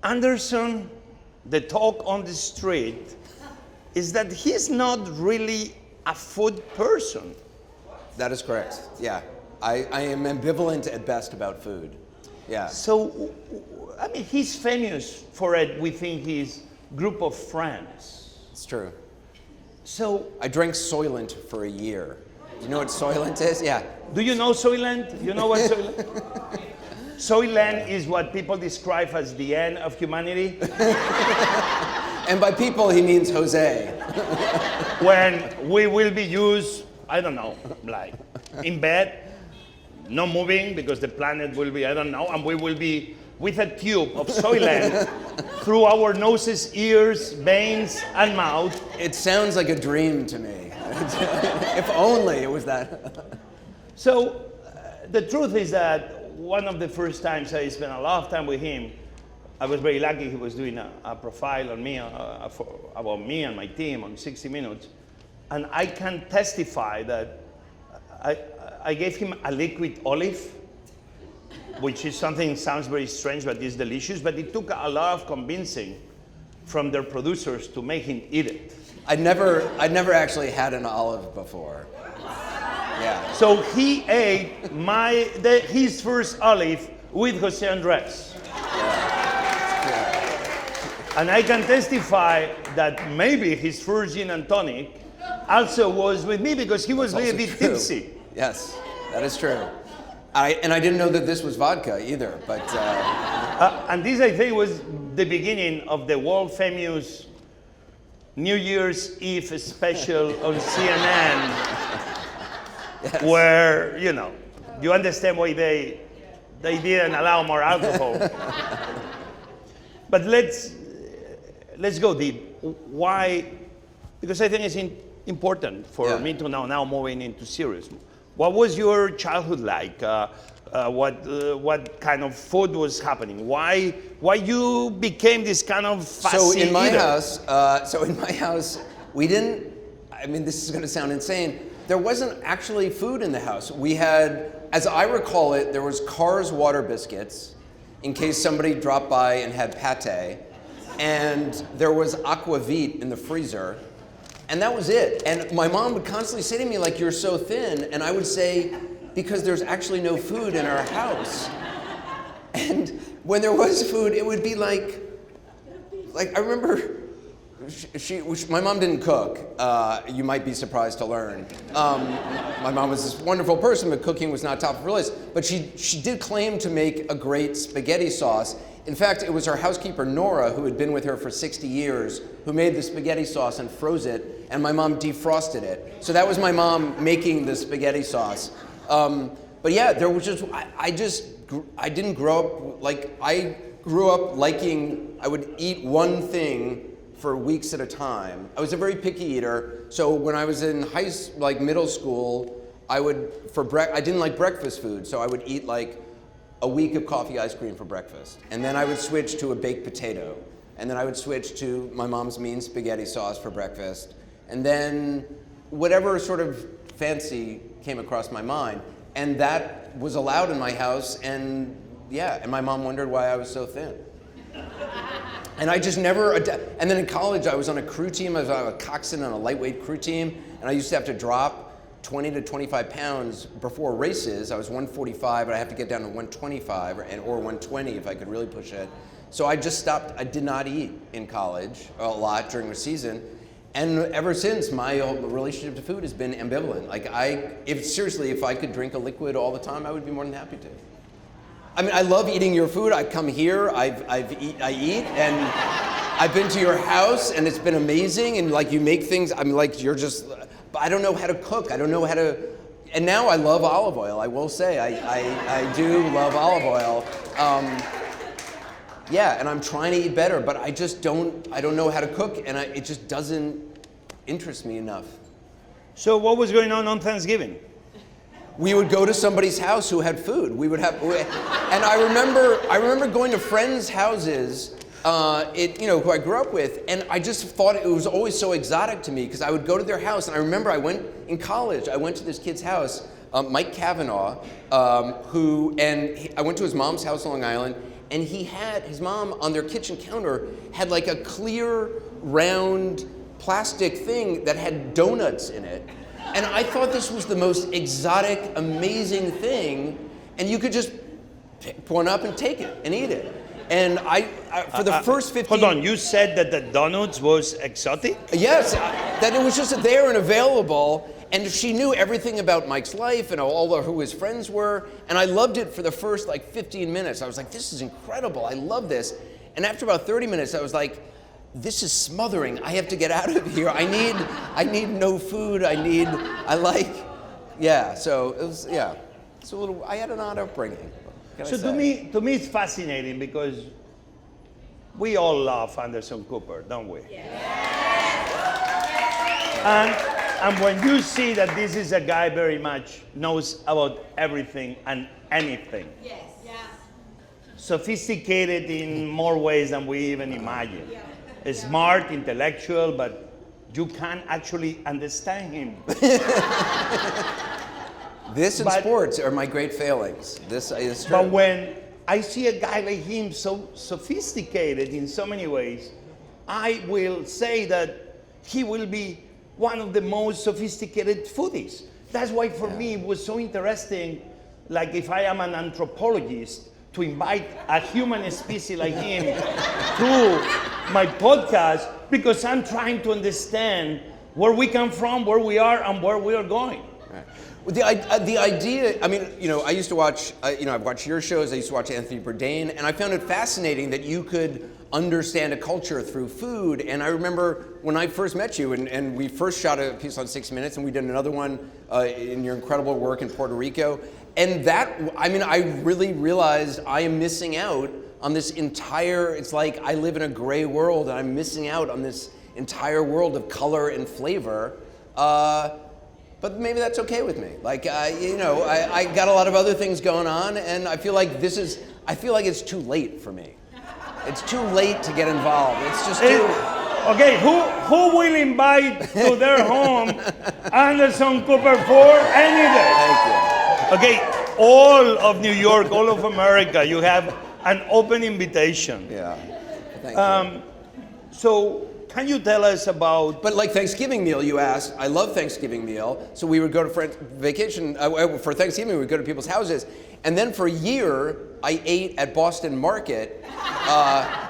Anderson, the talk on the street is that he's not really a food person. That is correct. Yeah, I am ambivalent at best about food. Yeah. So, I mean, he's famous for it within his group of friends. It's true. So, I drank Soylent for a year. Do you know what Soylent is? Yeah. do you know Soylent? You know what Soylent? Soylent is what people describe as the end of humanity. And by people, he means Jose. When we will be used, I don't know, like in bed, not moving because the planet will be, I don't know, and we will be with a tube of Soylent through our noses, ears, veins, and mouth. It sounds like a dream to me. If only it was that. So the truth is that one of the first times I spent a lot of time with him, I was very lucky. He was doing a profile on me, about me and my team on 60 Minutes. And I can testify that I gave him a liquid olive, which is something sounds very strange, but is delicious. But it took a lot of convincing from their producers to make him eat it. I'd never actually had an olive before. Yeah. So he ate his first olive with José Andrés. And I can testify that maybe his first gin and tonic also was with me because he was a little bit tipsy. Yes, that is true. I didn't know that this was vodka either, but... And this, I think, was the beginning of the world famous New Year's Eve special on CNN, Yes. where, you understand why they didn't allow more alcohol. But let's go deep. Why? Because I think it's important for me to know now, moving into serious. What was your childhood like? What kind of food was happening? Why you became this kind of fussy So in my eater? house, we didn't. I mean, this is going to sound insane. There wasn't actually food in the house. We had, as I recall it, there was Carr's water biscuits, in case somebody dropped by and had pate, and there was aquavit in the freezer, and that was it. And my mom would constantly say to me, like, "You're so thin," and I would say, because there's actually no food in our house. And when there was food, it would be like I remember, my mom didn't cook. You might be surprised to learn. My mom was this wonderful person, but cooking was not top of her list. But she did claim to make a great spaghetti sauce. In fact, it was her housekeeper, Nora, who had been with her for 60 years, who made the spaghetti sauce and froze it, and my mom defrosted it. So that was my mom making the spaghetti sauce. But yeah, there was I didn't grow up, I grew up liking, I would eat one thing for weeks at a time. I was a very picky eater, so when I was in middle school, I didn't like breakfast food, so I would eat like a week of coffee ice cream for breakfast. And then I would switch to a baked potato. And then I would switch to my mom's mean spaghetti sauce for breakfast. And then whatever sort of fancy came across my mind. And that was allowed in my house, and my mom wondered why I was so thin. And I just never, and then in college I was on a crew team. I was on a coxswain on a lightweight crew team, and I used to have to drop 20 to 25 pounds before races. I was 145, but I have to get down to 125 or 120 if I could really push it. So I just stopped. I did not eat in college a lot during the season. And ever since, my relationship to food has been ambivalent. If I could drink a liquid all the time, I would be more than happy to. I mean, I love eating your food. I come here, I eat, and I've been to your house, and it's been amazing. And you make things. I'm like, you're just. But I don't know how to cook. I don't know how to. And now I love olive oil. I will say, I do love olive oil. And I'm trying to eat better, but I don't know how to cook, and it just doesn't interest me enough. So what was going on Thanksgiving? We would go to somebody's house who had food. And I remember going to friends' houses, who I grew up with, and I just thought it was always so exotic to me because I would go to their house, and I remember I went to this kid's house, Mike Kavanaugh, I went to his mom's house on Long Island, and his mom on their kitchen counter had like a clear, round plastic thing that had donuts in it. And I thought this was the most exotic, amazing thing, and you could just pick one up and take it and eat it. And I for the first 15... Hold on, you said that the donuts was exotic? Yes, that it was just there and available, and she knew everything about Mike's life and who his friends were, and I loved it for the first like 15 minutes. I was like, this is incredible, I love this. And after about 30 minutes, I was like, this is smothering, I have to get out of here. I need no food, so it was, it's a little, I had an odd upbringing. So to me it's fascinating because we all love Anderson Cooper, don't we? And when you see that this is a guy very much knows about everything and anything. Yes. Yeah. Sophisticated in more ways than we even imagine. Smart, intellectual, but you can't actually understand him. This and sports are my great failings. This is true. But when I see a guy like him so sophisticated in so many ways, I will say that he will be one of the most sophisticated foodies. That's why for me it was so interesting, like if I am an anthropologist, to invite a human species like him to my podcast, because I'm trying to understand where we come from, where we are, and where we are going. Right. Well, the idea, I mean, I used to watch, I've watched your shows, I used to watch Anthony Bourdain, and I found it fascinating that you could understand a culture through food. And I remember when I first met you, and we first shot a piece on 6 Minutes, and we did another one in your incredible work in Puerto Rico. And I really realized I am missing out on this entire, it's like I live in a gray world, and I'm missing out on this entire world of color and flavor. But maybe that's okay with me. Like, I got a lot of other things going on, and I feel like it's too late for me. It's too late to get involved. It's just too... Okay, who will invite to their home Anderson Cooper for any day? Thank you. Okay, all of New York, all of America, you have an open invitation. Yeah, thank you. So, can you tell us about... But like Thanksgiving meal, you asked. I love Thanksgiving meal. So we would go to vacation, for Thanksgiving, we would go to people's houses. And then for a year, I ate at Boston Market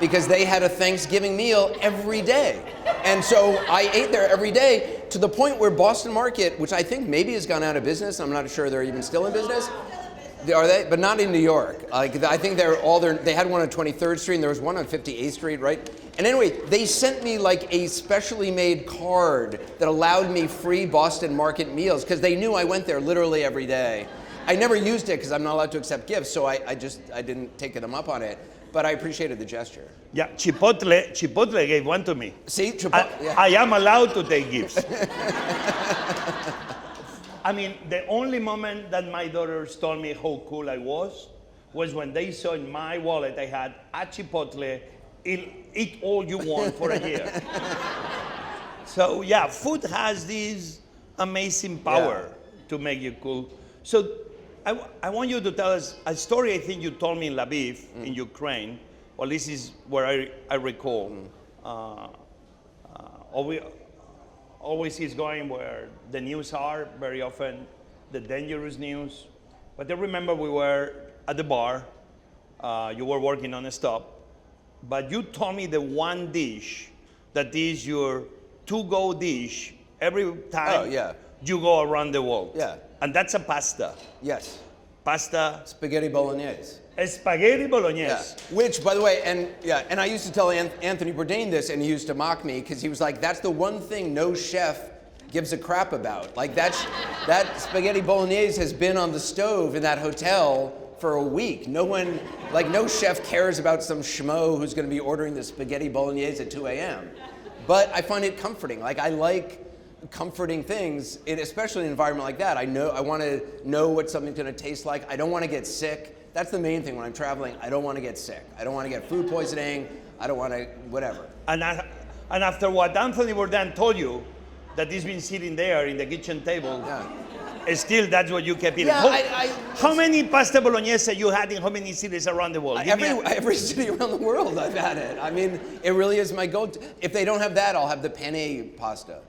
because they had a Thanksgiving meal every day. And so I ate there every day to the point where Boston Market, which I think maybe has gone out of business, I'm not sure they're even still in business. Are they? But not in New York. Like, I think they had one on 23rd Street and there was one on 58th Street, right? And anyway, they sent me like a specially made card that allowed me free Boston Market meals because they knew I went there literally every day. I never used it because I'm not allowed to accept gifts, so I didn't take them up on it. But I appreciated the gesture. Yeah, Chipotle gave one to me. See, I am allowed to take gifts. I mean, the only moment that my daughters told me how cool I was when they saw in my wallet I had a Chipotle, eat all you want for a year. So yeah, food has this amazing power to make you cool. So I want you to tell us a story I think you told me in Lviv, in Ukraine. Well, this is where I recall. Always is going where the news are, very often the dangerous news. But I remember we were at the bar, you were working on a stop, but you told me the one dish that is your to-go dish every time you go around the world. Yeah. And that's a pasta. Yes. Pasta. Spaghetti bolognese. Spaghetti bolognese. Yeah. Which, by the way, and I used to tell Anthony Bourdain this, and he used to mock me because he was like, "That's the one thing no chef gives a crap about. Like that spaghetti bolognese has been on the stove in that hotel for a week. No chef cares about some schmo who's going to be ordering the spaghetti bolognese at 2 a.m. But I find it comforting. Like I like comforting things, especially in an environment like that. I want to know what something's going to taste like. I don't want to get sick. That's the main thing when I'm traveling. I don't want to get sick. I don't want to get food poisoning. I don't want to, whatever. And after what Anthony Bourdain told you, that he's been sitting there in the kitchen table Still, that's what you kept eating. Yeah, How many pasta bolognese you had in how many cities around the world? every city around the world I've had it. I mean, it really is my go-to. If they don't have that, I'll have the penne pasta.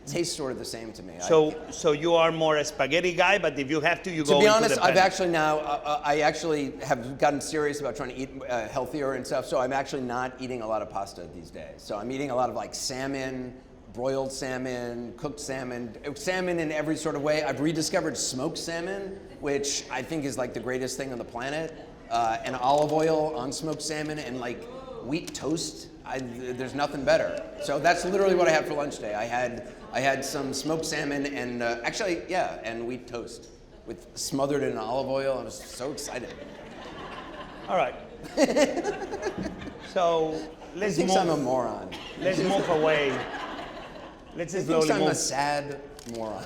It tastes sort of the same to me. So you are more a spaghetti guy, but if you have to, you go into the To be honest, penne. I've actually now, I actually have gotten serious about trying to eat healthier and stuff, so I'm actually not eating a lot of pasta these days. So I'm eating a lot of like salmon, broiled salmon, cooked salmon, salmon in every sort of way. I've rediscovered smoked salmon, which I think is like the greatest thing on the planet, and olive oil on smoked salmon and like wheat toast. There's nothing better. So that's literally what I had for lunch today. I had some smoked salmon and and wheat toast smothered in olive oil. I was so excited. All right. So let's He thinks move. I'm a moron. Let's move away. Let's He slowly thinks I'm move. a sad moron.